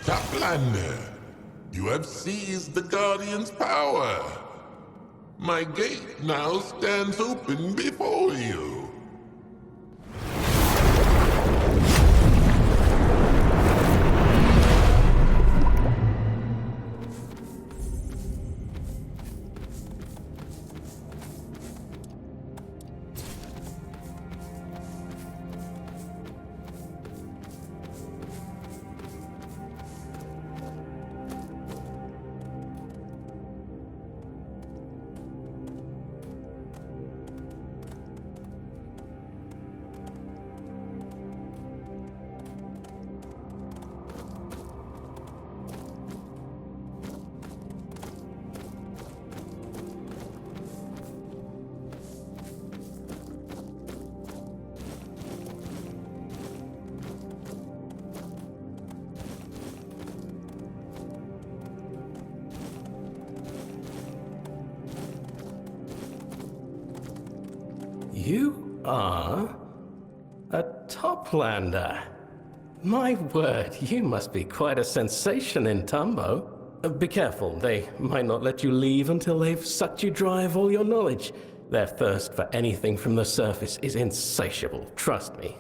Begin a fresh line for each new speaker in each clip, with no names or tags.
Taplander, you have seized the Guardian's power. My gate now stands open before you.
You are a toplander. My word, you must be quite a sensation in Tumbo. Be careful, they might not let you leave until they've sucked you dry of all your knowledge. Their thirst for anything from the surface is insatiable, trust me.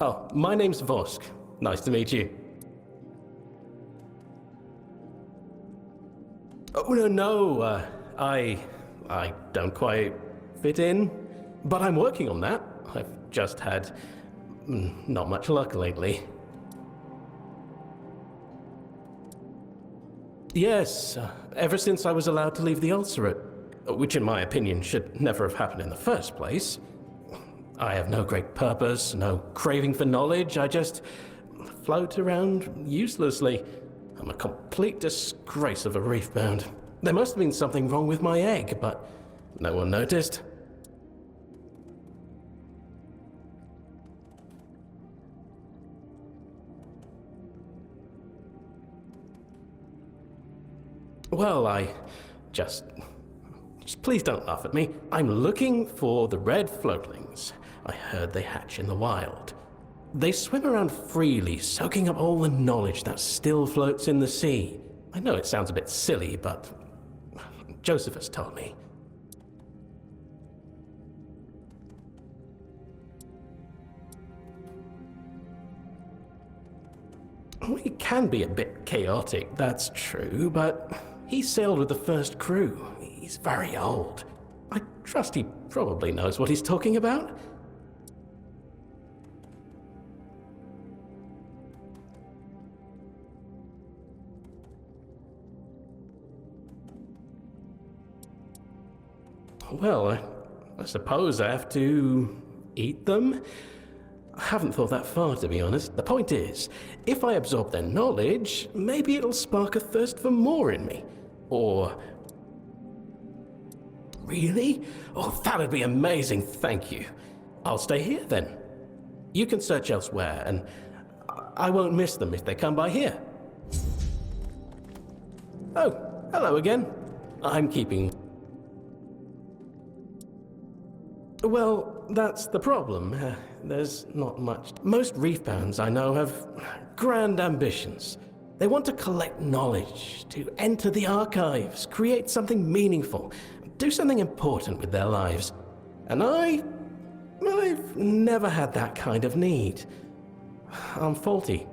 Oh, my name's Vosk. Nice to meet you. Oh, no, I don't quite fit in. But I'm working on that. I've just had not much luck lately. Yes, ever since I was allowed to leave the ulcerate, which in my opinion should never have happened in the first place. I have no great purpose, no craving for knowledge, I just float around uselessly. I'm a complete disgrace of a reefbound. There must have been something wrong with my egg, but no one noticed. Well, just please don't laugh at me. I'm looking for the red floatlings. I heard they hatch in the wild. They swim around freely, soaking up all the knowledge that still floats in the sea. I know it sounds a bit silly, but Josephus told me. We can be a bit chaotic, that's true, but he sailed with the first crew. He's very old. I trust he probably knows what he's talking about. Well, I suppose I have to eat them? I haven't thought that far, to be honest. The point is, if I absorb their knowledge, maybe it'll spark a thirst for more in me. Or... Really? Oh, that'd be amazing, thank you. I'll stay here, then. You can search elsewhere, and I won't miss them if they come by here. Oh, hello again. I'm keeping... Well, that's the problem. There's not much. Most reefbounds I know have grand ambitions. They want to collect knowledge, to enter the archives, create something meaningful, do something important with their lives. And I've never had that kind of need. I'm faulty.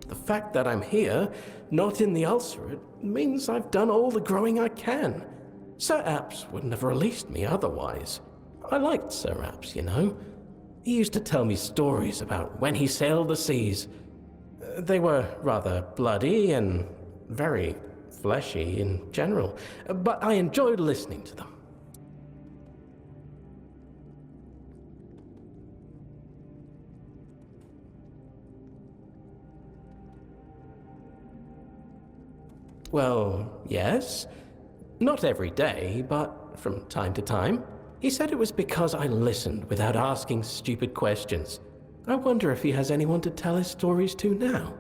The fact that I'm here, not in the ulcerate, means I've done all the growing I can. Sir Apps wouldn't have released me otherwise. I liked Sir Apps, you know. He used to tell me stories about when he sailed the seas. They were rather bloody and very fleshy in general, but I enjoyed listening to them. Well, yes. Not every day, but from time to time. He said it was because I listened without asking stupid questions. I wonder if he has anyone to tell his stories to now.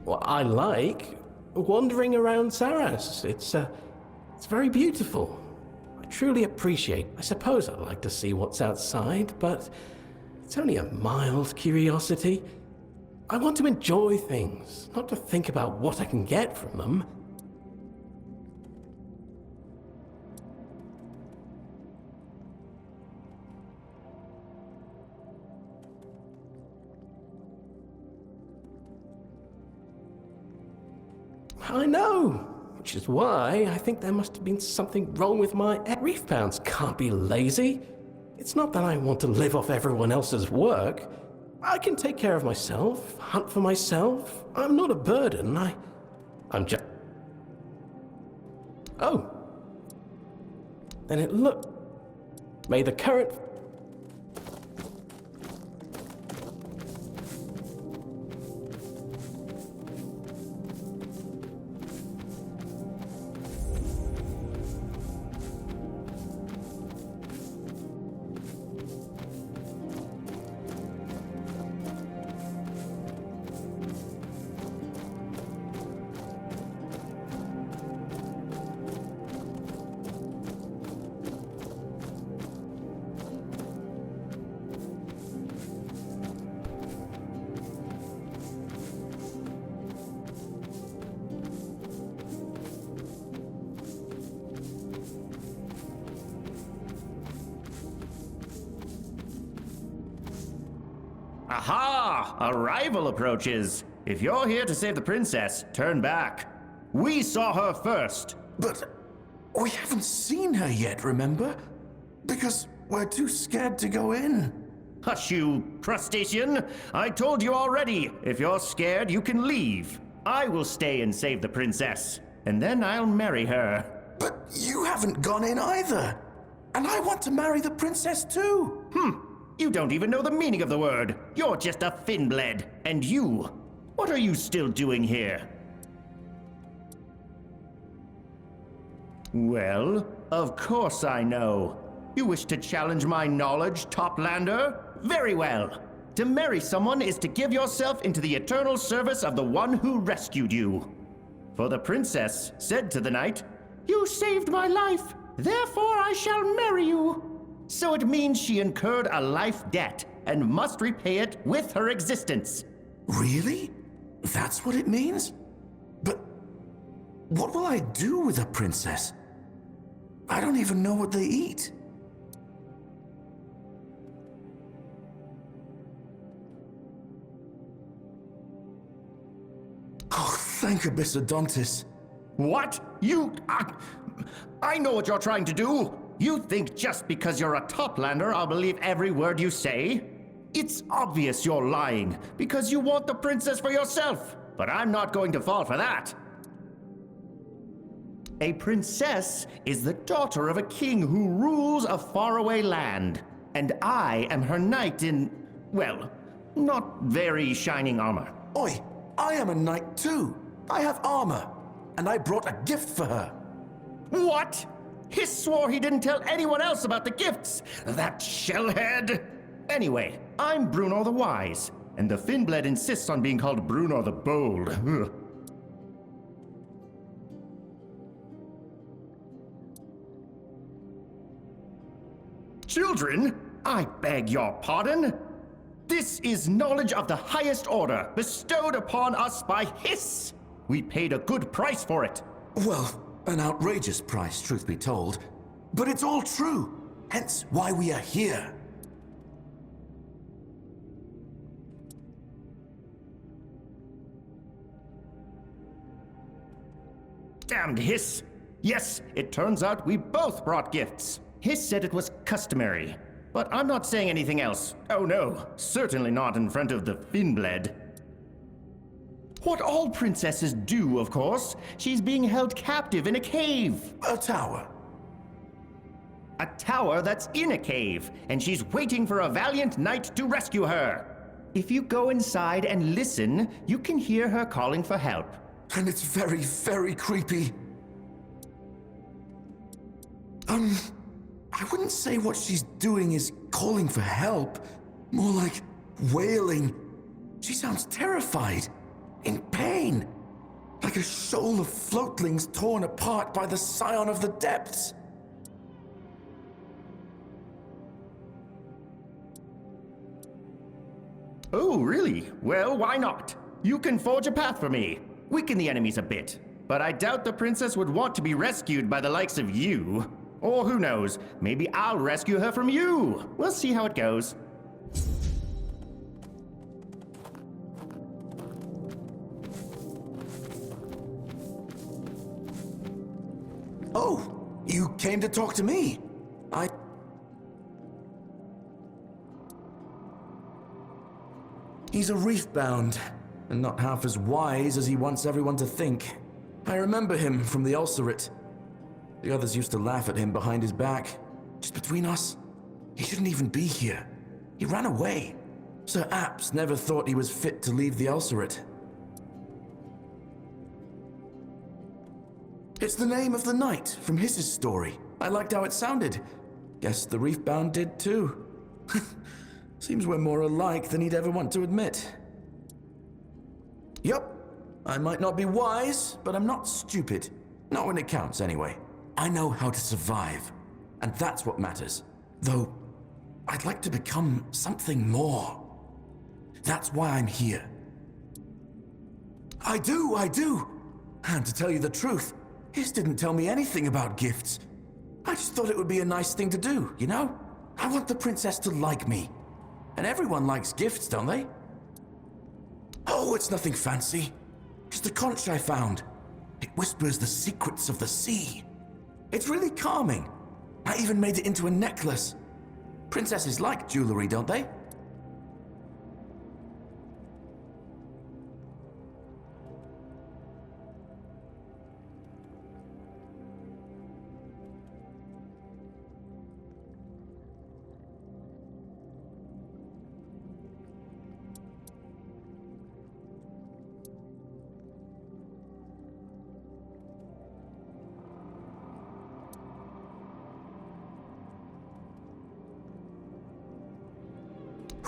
What I like, wandering around Saras. It's very beautiful. I truly appreciate. I suppose I'd like to see what's outside, but it's only a mild curiosity. I want to enjoy things, not to think about what I can get from them. I know, which is why I think there must have been something wrong with my reef pounds. Can't be lazy. It's not that I want to live off everyone else's work. I can take care of myself, hunt for myself. I'm not a burden. I'm just... Oh. Then it look. May the current...
Aha! A rival approaches. If you're here to save the princess, turn back. We saw her first.
But we haven't seen her yet, remember? Because we're too scared to go in.
Hush, you crustacean. I told you already. If you're scared, you can leave. I will stay and save the princess. And then I'll marry her.
But you haven't gone in either. And I want to marry the princess too.
You don't even know the meaning of the word. You're just a Finbled. And you, what are you still doing here? Well, of course I know. You wish to challenge my knowledge, Toplander? Very well. To marry someone is to give yourself into the eternal service of the one who rescued you. For the princess said to the knight, "You saved my life, therefore I shall marry you." So it means she incurred a life debt and must repay it with her existence.
Really? That's what it means? But what will I do with a princess? I don't even know what they eat. Oh, thank Abyssodontis.
What? You... I know what you're trying to do. You think just because you're a Toplander I'll believe every word you say? It's obvious you're lying, because you want the princess for yourself. But I'm not going to fall for that. A princess is the daughter of a king who rules a faraway land. And I am her knight in, well, not very shining armor.
Oi, I am a knight too. I have armor, and I brought a gift for her.
What? Hiss swore he didn't tell anyone else about the gifts. That shellhead. Anyway, I'm Bruno the Wise, and the Finbled insists on being called Bruno the Bold. Ugh. Children, I beg your pardon. This is knowledge of the highest order, bestowed upon us by Hiss. We paid a good price for it.
Well, an outrageous price, truth be told. But it's all true, hence why we are here.
Damned Hiss. Yes, it turns out we both brought gifts. Hiss said it was customary, but I'm not saying anything else. Oh no, certainly not in front of the Finbled. What all princesses do, of course. She's being held captive in a cave.
A tower.
A tower that's in a cave, and she's waiting for a valiant knight to rescue her. If you go inside and listen, you can hear her calling for help.
And it's very, very creepy. I wouldn't say what she's doing is calling for help. More like wailing. She sounds terrified. In pain. Like a shoal of floatlings torn apart by the scion of the depths.
Oh, really? Well, why not? You can forge a path for me. Weaken the enemies a bit. But I doubt the princess would want to be rescued by the likes of you. Or who knows, maybe I'll rescue her from you. We'll see how it goes.
Oh, you came to talk to me. He's a reef-bound, and not half as wise as he wants everyone to think. I remember him from the Ulcerate. The others used to laugh at him behind his back. Just between us, he shouldn't even be here. He ran away. Sir Apps never thought he was fit to leave the Ulcerate. It's the name of the knight from his story. I liked how it sounded. Guess the reef-bound did too. Seems we're more alike than he'd ever want to admit. Yup, I might not be wise, but I'm not stupid. Not when it counts, anyway. I know how to survive, and that's what matters. Though, I'd like to become something more. That's why I'm here. I do. And to tell you the truth, Hiss didn't tell me anything about gifts. I just thought it would be a nice thing to do, you know? I want the princess to like me. And everyone likes gifts, don't they? Oh, it's nothing fancy. Just a conch I found. It whispers the secrets of the sea. It's really calming. I even made it into a necklace. Princesses like jewelry, don't they?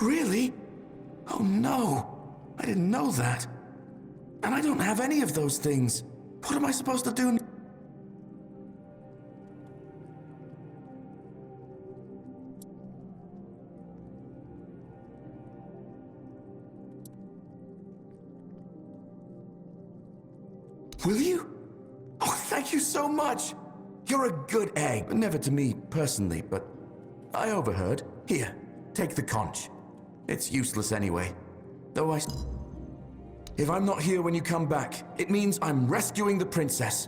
Really? Oh no, I didn't know that. And I don't have any of those things. What am I supposed to do? Will you? Oh, thank you so much. You're a good egg. Never to me personally, but I overheard. Here, take the conch. It's useless anyway. Though if I'm not here when you come back, it means I'm rescuing the princess.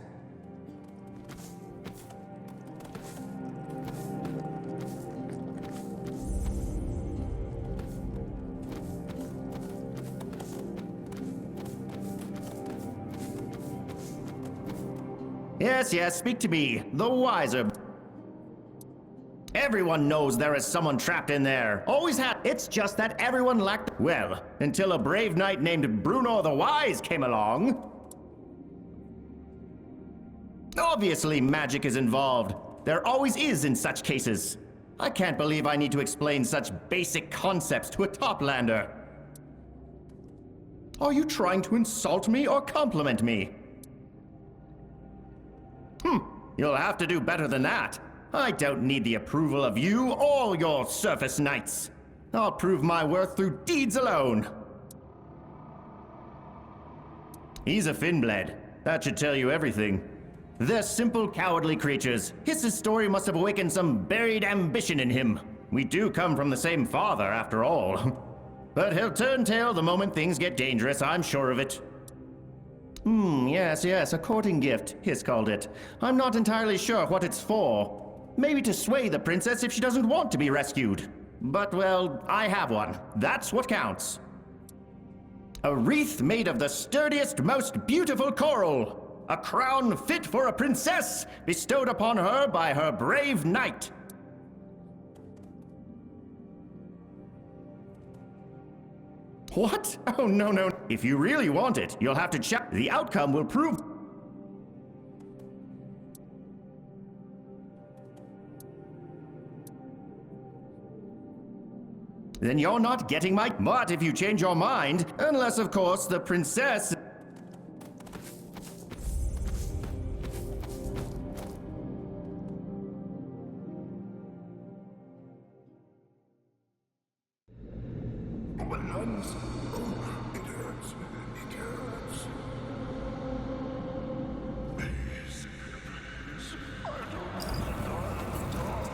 Yes, speak to me, the wiser. Everyone knows there is someone trapped in there. Always had. It's just that everyone lacked. Well, until a brave knight named Bruno the Wise came along. Obviously, magic is involved. There always is in such cases. I can't believe I need to explain such basic concepts to a toplander. Are you trying to insult me or compliment me? You'll have to do better than that. I don't need the approval of you or your surface knights. I'll prove my worth through deeds alone. He's a Finblade. That should tell you everything. They're simple, cowardly creatures. Hiss's story must have awakened some buried ambition in him. We do come from the same father, after all. But he'll turn tail the moment things get dangerous, I'm sure of it. Yes, a courting gift, Hiss called it. I'm not entirely sure what it's for. Maybe to sway the princess if she doesn't want to be rescued. But, well, I have one. That's what counts. A wreath made of the sturdiest, most beautiful coral. A crown fit for a princess, bestowed upon her by her brave knight. What? Oh, no. If you really want it, you'll have to check. The outcome will prove. Then you're not getting my. But if you change your mind, unless, of course, the princess.
My lungs. Oh, it hurts. It hurts. Please. Please. I don't want to die in the dark.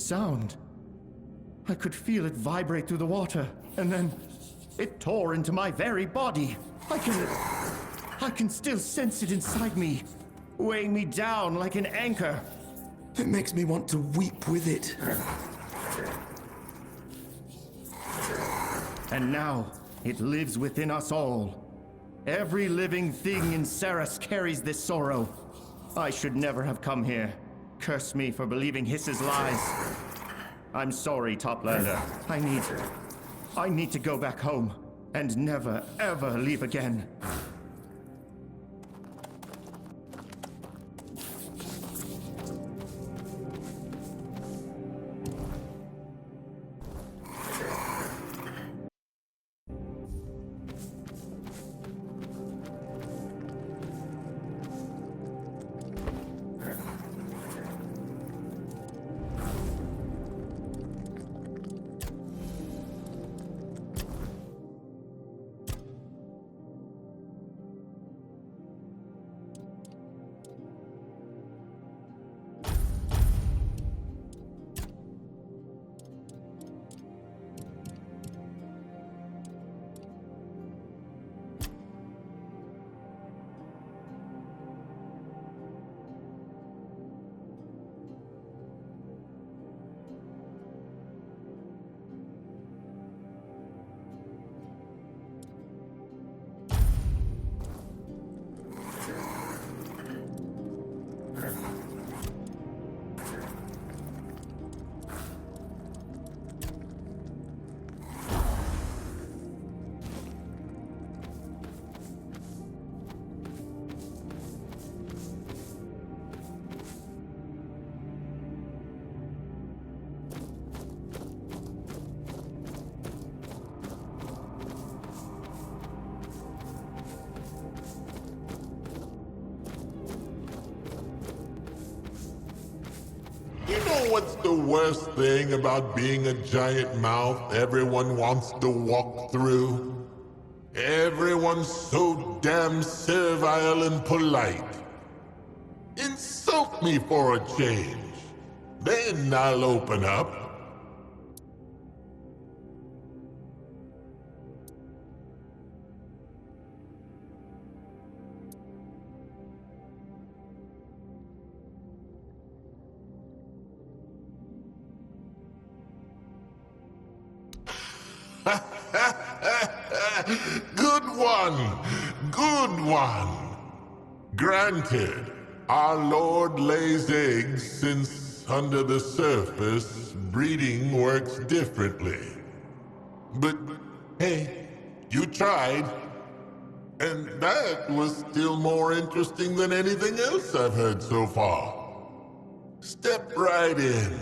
sound. I could feel it vibrate through the water, and then it tore into my very body. I can still sense it inside me, weighing me down like an anchor.
It makes me want to weep with it.
And now, it lives within us all. Every living thing in Ceres carries this sorrow. I should never have come here. Curse me for believing Hiss's lies. I'm sorry, Toplander. I need to go back home and never, ever leave again.
You know what's the worst thing about being a giant mouth everyone wants to walk through? Everyone's so damn servile and polite. Insult me for a change. Then I'll open up. Good one! Good one! Granted, our Lord lays eggs since under the surface, breeding works differently. But hey, you tried. And that was still more interesting than anything else I've heard so far. Step right in.